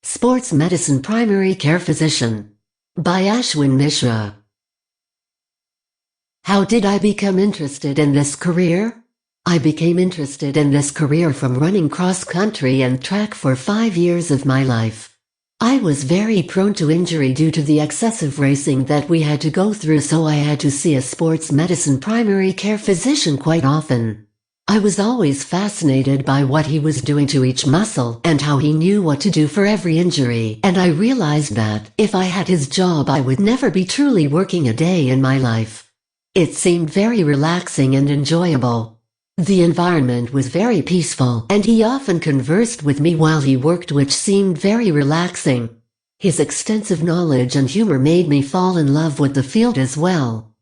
Sports Medicine Primary Care Physician by Ashwin Mishra. How did I become interested in this career? I became interested in this career from running cross-country and track for 5 years of my life. I was very prone to injury due to the excessive racing that we had to go through, so I had to see a sports medicine primary care physician quite often. I was always fascinated by what he was doing to each muscle and how he knew what to do for every injury, and I realized that if I had his job I would never be truly working a day in my life. It seemed very relaxing and enjoyable. The environment was very peaceful, and he often conversed with me while he worked, which seemed very relaxing. His extensive knowledge and humor made me fall in love with the field as well.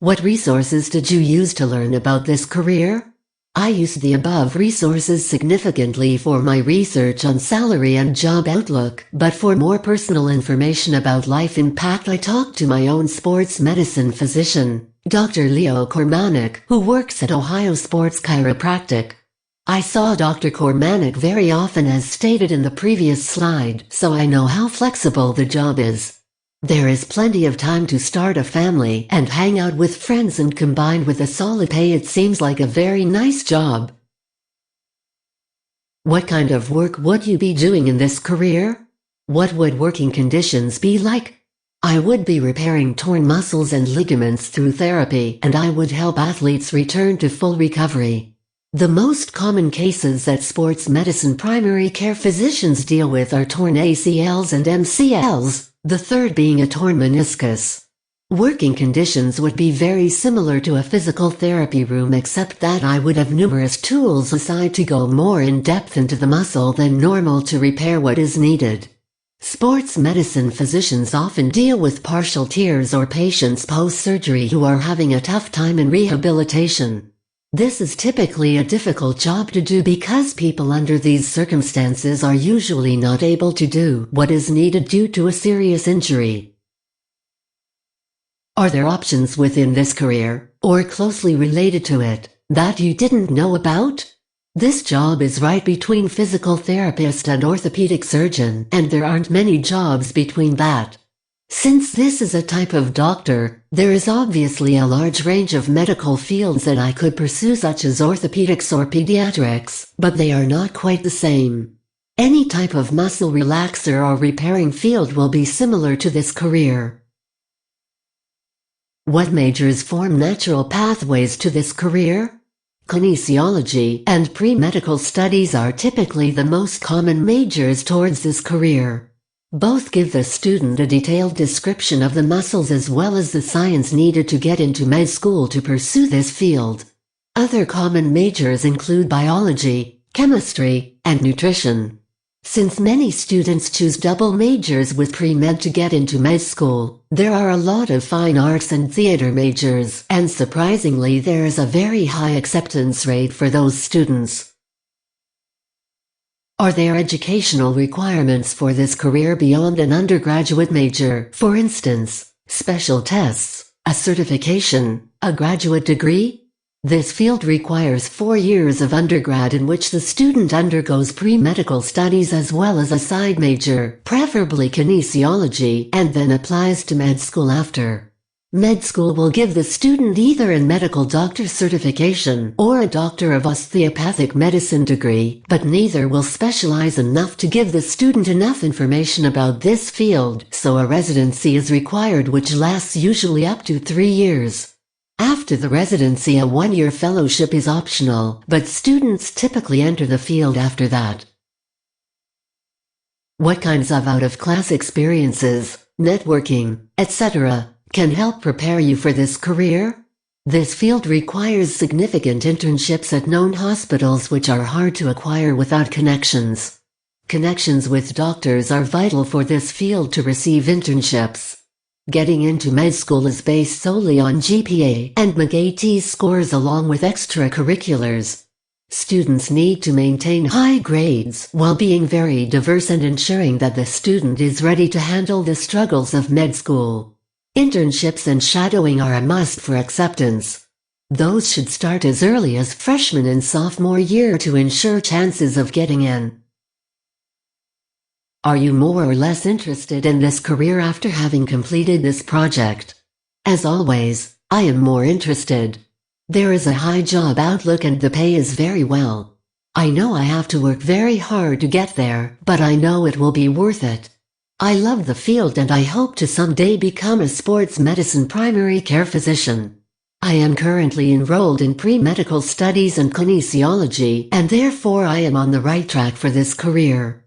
What resources did you use to learn about this career? I used the above resources significantly for my research on salary and job outlook, but for more personal information about life impact I talked to my own sports medicine physician, Dr. Leo Kormanek, who works at Ohio Sports Chiropractic. I saw Dr. Kormanek very often, as stated in the previous slide, so I know how flexible the job is. There is plenty of time to start a family and hang out with friends, and combined with a solid pay it seems like a very nice job. What kind of work would you be doing in this career? What would working conditions be like? I would be repairing torn muscles and ligaments through therapy, and I would help athletes return to full recovery. The most common cases that sports medicine primary care physicians deal with are torn ACLs and MCLs, the third being a torn meniscus. Working conditions would be very similar to a physical therapy room, except that I would have numerous tools aside to go more in depth into the muscle than normal to repair what is needed. Sports medicine physicians often deal with partial tears or patients post-surgery who are having a tough time in rehabilitation. This is typically a difficult job to do because people under these circumstances are usually not able to do what is needed due to a serious injury. Are there options within this career, or closely related to it, that you didn't know about? This job is right between physical therapist and orthopedic surgeon, and there aren't many jobs between that. Since this is a type of doctor, there is obviously a large range of medical fields that I could pursue, such as orthopedics or pediatrics, but they are not quite the same. Any type of muscle relaxer or repairing field will be similar to this career. What majors form natural pathways to this career? Kinesiology and pre-medical studies are typically the most common majors towards this career. Both give the student a detailed description of the muscles as well as the science needed to get into med school to pursue this field. Other common majors include biology, chemistry, and nutrition. Since many students choose double majors with pre-med to get into med school, there are a lot of fine arts and theater majors, and surprisingly there is a very high acceptance rate for those students. Are there educational requirements for this career beyond an undergraduate major, for instance, special tests, a certification, a graduate degree? This field requires 4 years of undergrad in which the student undergoes pre-medical studies as well as a side major, preferably kinesiology, and then applies to med school after. Med school will give the student either a medical doctor certification or a doctor of osteopathic medicine degree, but neither will specialize enough to give the student enough information about this field, so a residency is required, which lasts usually up to 3 years. After the residency, a 1-year fellowship is optional, but students typically enter the field after that. What kinds of out-of-class experiences, networking, etc., can help prepare you for this career? This field requires significant internships at known hospitals, which are hard to acquire without connections. Connections with doctors are vital for this field to receive internships. Getting into med school is based solely on GPA and McAT scores along with extracurriculars. Students need to maintain high grades while being very diverse and ensuring that the student is ready to handle the struggles of med school. Internships and shadowing are a must for acceptance. Those should start as early as freshman and sophomore year to ensure chances of getting in. Are you more or less interested in this career after having completed this project? As always, I am more interested. There is a high job outlook and the pay is very well. I know I have to work very hard to get there, but I know it will be worth it. I love the field and I hope to someday become a sports medicine primary care physician. I am currently enrolled in pre-medical studies and kinesiology, and therefore I am on the right track for this career.